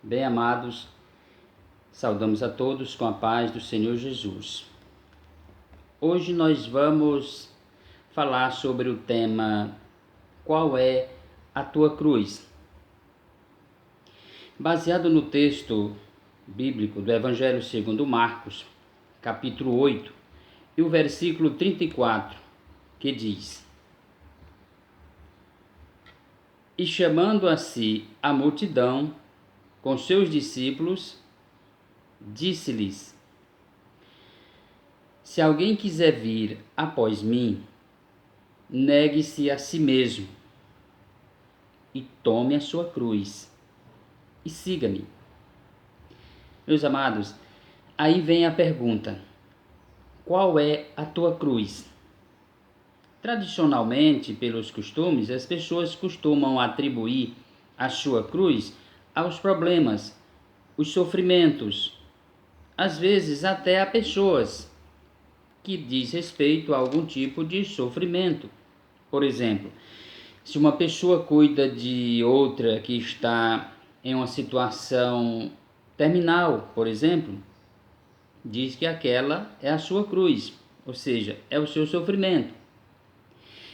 Bem amados, saudamos a todos com a paz do Senhor Jesus. Hoje nós vamos falar sobre o tema Qual é a tua cruz? Baseado no texto bíblico do Evangelho segundo Marcos, capítulo 8, e o versículo 34, que diz: E chamando a si a multidão com seus discípulos, disse-lhes: Se alguém quiser vir após mim, negue-se a si mesmo e tome a sua cruz e siga-me. Meus amados, aí vem a pergunta: qual é a tua cruz? Tradicionalmente, pelos costumes, as pessoas costumam atribuir a sua cruz aos problemas, os sofrimentos, às vezes até a pessoas que diz respeito a algum tipo de sofrimento. Por exemplo, se uma pessoa cuida de outra que está em uma situação terminal, por exemplo, diz que aquela é a sua cruz, ou seja, é o seu sofrimento.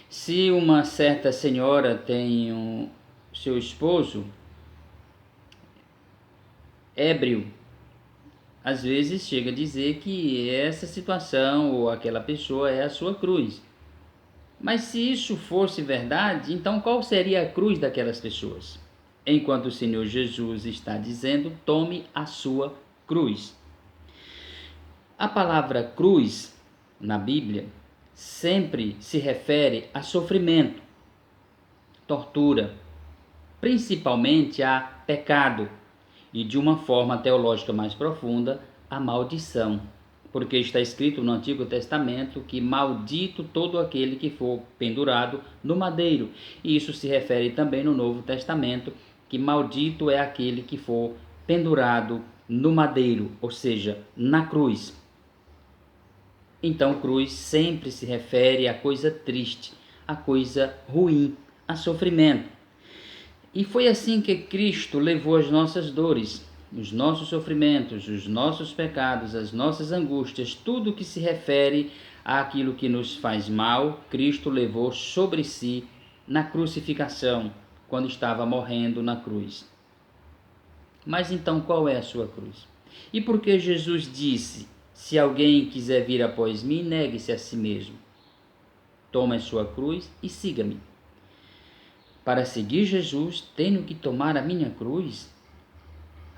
Se uma certa senhora tem seu esposo ébrio, às vezes chega a dizer que essa situação ou aquela pessoa é a sua cruz. Mas se isso fosse verdade, então qual seria a cruz daquelas pessoas? Enquanto o Senhor Jesus está dizendo, tome a sua cruz. A palavra cruz, na Bíblia, sempre se refere a sofrimento, tortura, principalmente a pecado e, de uma forma teológica mais profunda, a maldição. Porque está escrito no Antigo Testamento que maldito todo aquele que for pendurado no madeiro. E isso se refere também no Novo Testamento, que maldito é aquele que for pendurado no madeiro, ou seja, na cruz. Então, cruz sempre se refere a coisa triste, a coisa ruim, a sofrimento. E foi assim que Cristo levou as nossas dores, os nossos sofrimentos, os nossos pecados, as nossas angústias, tudo que se refere àquilo que nos faz mal, Cristo levou sobre si na crucificação, quando estava morrendo na cruz. Mas então qual é a sua cruz? E por que Jesus disse: se alguém quiser vir após mim, negue-se a si mesmo, tome a sua cruz e siga-me. Para seguir Jesus, tenho que tomar a minha cruz?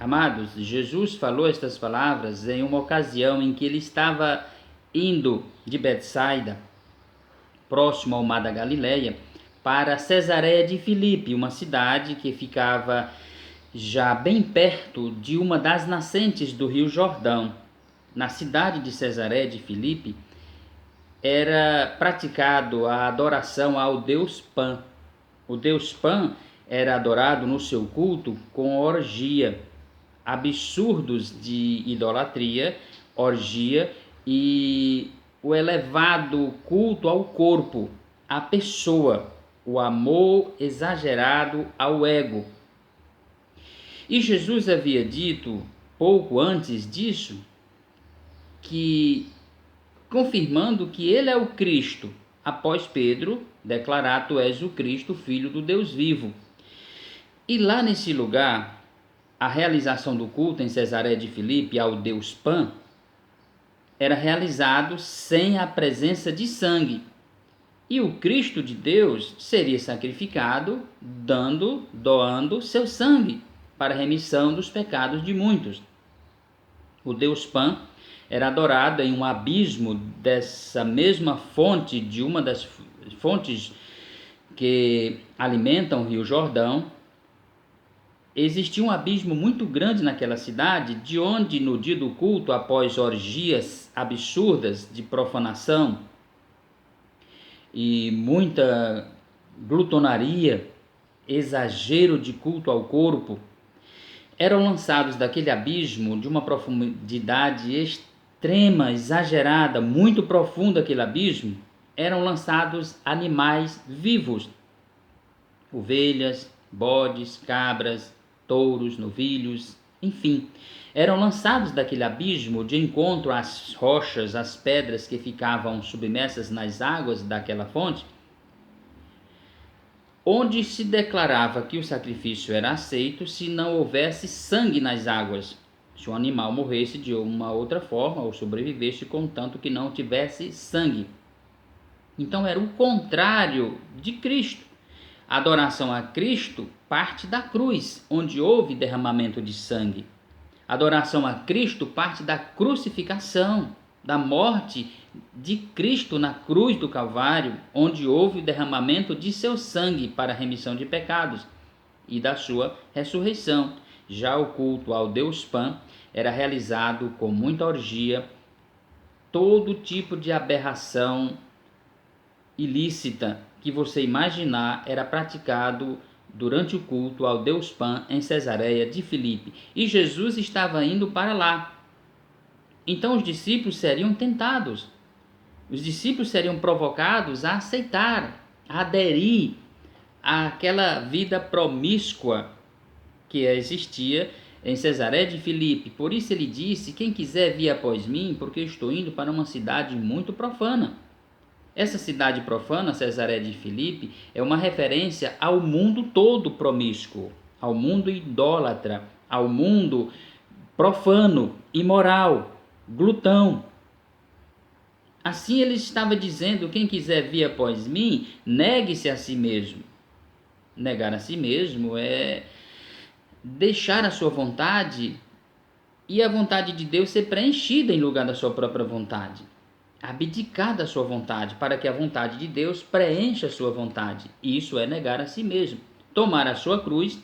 Amados, Jesus falou estas palavras em uma ocasião em que ele estava indo de Betsaida, próximo ao mar da Galileia, para Cesareia de Filipe, uma cidade que ficava já bem perto de uma das nascentes do Rio Jordão. Na cidade de Cesareia de Filipe, era praticado a adoração ao deus Pan. O deus Pan era adorado no seu culto com orgia, absurdos de idolatria, orgia e o elevado culto ao corpo, à pessoa, o amor exagerado ao ego. E Jesus havia dito, pouco antes disso, confirmando que ele é o Cristo, após Pedro declarar: tu és o Cristo, filho do Deus vivo. E lá nesse lugar, a realização do culto em Cesareia de Filipe ao deus Pan era realizado sem a presença de sangue. E o Cristo de Deus seria sacrificado doando seu sangue para a remissão dos pecados de muitos. O deus Pan era adorado em um abismo dessa mesma fonte, de uma das fontes que alimentam o Rio Jordão. Existia um abismo muito grande naquela cidade, de onde no dia do culto, após orgias absurdas de profanação e muita glutonaria, exagero de culto ao corpo, eram lançados daquele abismo de uma profundidade extrema, exagerada, muito profunda aquele abismo, eram lançados animais vivos, ovelhas, bodes, cabras, touros, novilhos, Enfim, eram lançados daquele abismo de encontro às rochas, às pedras que ficavam submersas nas águas daquela fonte, onde se declarava que o sacrifício era aceito se não houvesse sangue nas águas. Se o animal morresse de uma outra forma ou sobrevivesse contanto que não tivesse sangue. Então era o contrário de Cristo. A adoração a Cristo parte da cruz, onde houve derramamento de sangue. A adoração a Cristo parte da crucificação, da morte de Cristo na cruz do Calvário, onde houve o derramamento de seu sangue para a remissão de pecados, e da sua ressurreição. Já o culto ao Deus Pan era realizado com muita orgia, todo tipo de aberração ilícita que você imaginar era praticado durante o culto ao Deus Pan em Cesareia de Filipe. E Jesus estava indo para lá. Então os discípulos seriam tentados. Os discípulos seriam provocados a aceitar, a aderir àquela vida promíscua que existia em Cesareia de Filipe. Por isso ele disse: quem quiser vir após mim, porque eu estou indo para uma cidade muito profana. Essa cidade profana, Cesareia de Filipe, é uma referência ao mundo todo promíscuo, ao mundo idólatra, ao mundo profano, imoral, glutão. Assim ele estava dizendo: quem quiser vir após mim, negue-se a si mesmo. Negar a si mesmo é deixar a sua vontade e a vontade de Deus ser preenchida em lugar da sua própria vontade. Abdicar da sua vontade para que a vontade de Deus preencha a sua vontade. Isso é negar a si mesmo. Tomar a sua cruz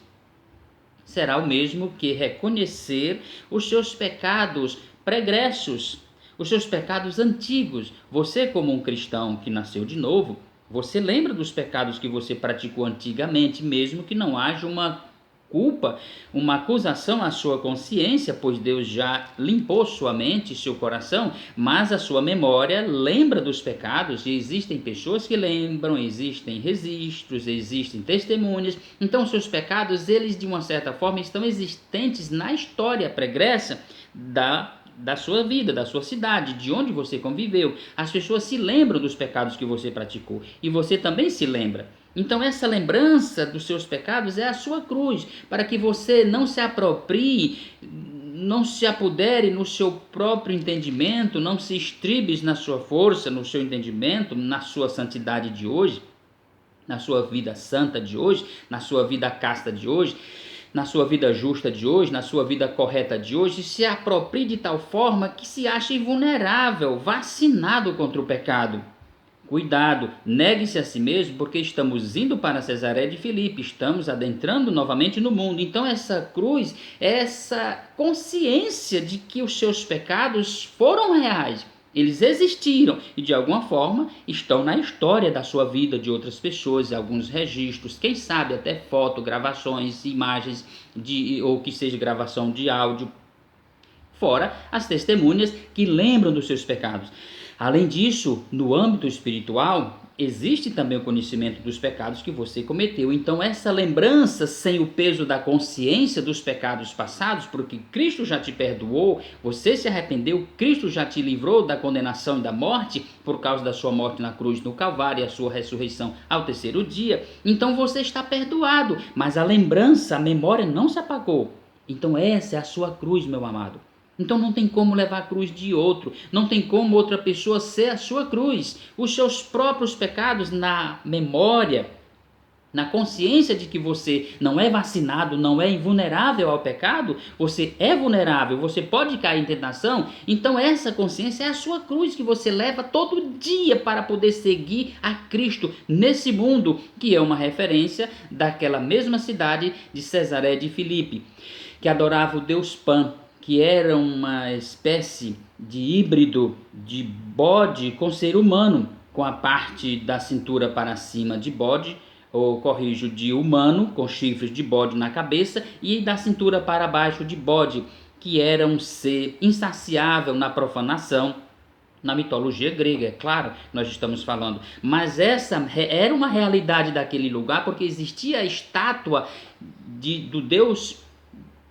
será o mesmo que reconhecer os seus pecados pregressos, os seus pecados antigos. Você, como um cristão que nasceu de novo, você lembra dos pecados que você praticou antigamente, mesmo que não haja uma culpa, uma acusação à sua consciência, pois Deus já limpou sua mente e seu coração, mas a sua memória lembra dos pecados, e existem pessoas que lembram, existem registros, existem testemunhas. Então seus pecados, eles de uma certa forma estão existentes na história pregressa da sua vida, da sua cidade, de onde você conviveu. As pessoas se lembram dos pecados que você praticou, e você também se lembra. Então essa lembrança dos seus pecados é a sua cruz, para que você não se aproprie, não se apodere no seu próprio entendimento, não se estribes na sua força, no seu entendimento, na sua santidade de hoje, na sua vida santa de hoje, na sua vida casta de hoje, na sua vida justa de hoje, na sua vida correta de hoje, se aproprie de tal forma que se ache vulnerável, vacinado contra o pecado. Cuidado, negue-se a si mesmo, porque estamos indo para Cesareia de Filipe, estamos adentrando novamente no mundo. Então essa cruz é essa consciência de que os seus pecados foram reais, eles existiram e de alguma forma estão na história da sua vida, de outras pessoas, alguns registros, quem sabe até foto, gravações, imagens, ou que seja gravação de áudio, fora as testemunhas que lembram dos seus pecados. Além disso, no âmbito espiritual, existe também o conhecimento dos pecados que você cometeu. Então, essa lembrança sem o peso da consciência dos pecados passados, porque Cristo já te perdoou, você se arrependeu, Cristo já te livrou da condenação e da morte, por causa da sua morte na cruz no Calvário e a sua ressurreição ao terceiro dia. Então, você está perdoado, mas a lembrança, a memória não se apagou. Então, essa é a sua cruz, meu amado. Então não tem como levar a cruz de outro, não tem como outra pessoa ser a sua cruz. Os seus próprios pecados na memória, na consciência de que você não é vacinado, não é invulnerável ao pecado, você é vulnerável, você pode cair em tentação, então essa consciência é a sua cruz que você leva todo dia para poder seguir a Cristo nesse mundo, que é uma referência daquela mesma cidade de Cesareia de Filipe, que adorava o Deus Pan, que era uma espécie de híbrido de bode com ser humano, com a parte da cintura para cima de bode, ou corrijo, de humano, com chifres de bode na cabeça, e da cintura para baixo de bode, que era um ser insaciável na profanação, na mitologia grega, é claro, nós estamos falando, mas essa era uma realidade daquele lugar, porque existia a estátua do Deus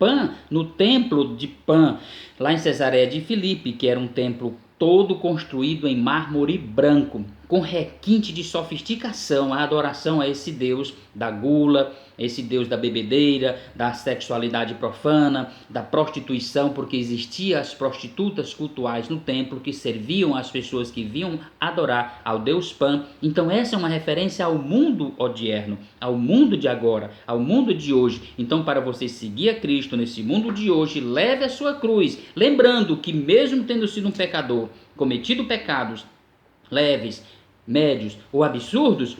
Pan, no templo de Pan, lá em Cesareia de Filipe, que era um templo todo construído em mármore branco, com requinte de sofisticação, a adoração a esse Deus da gula, esse Deus da bebedeira, da sexualidade profana, da prostituição, porque existiam as prostitutas cultuais no templo que serviam as pessoas que vinham adorar ao Deus Pan. Então essa é uma referência ao mundo odierno, ao mundo de agora, ao mundo de hoje. Então, para você seguir a Cristo nesse mundo de hoje, leve a sua cruz, lembrando que mesmo tendo sido um pecador, cometido pecados leves, médios ou absurdos,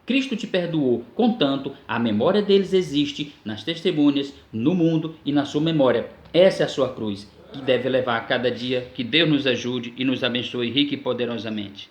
Cristo te perdoou, contanto a memória deles existe nas testemunhas, no mundo e na sua memória. Essa é a sua cruz, que deve levar a cada dia. Que Deus nos ajude e nos abençoe rica e poderosamente.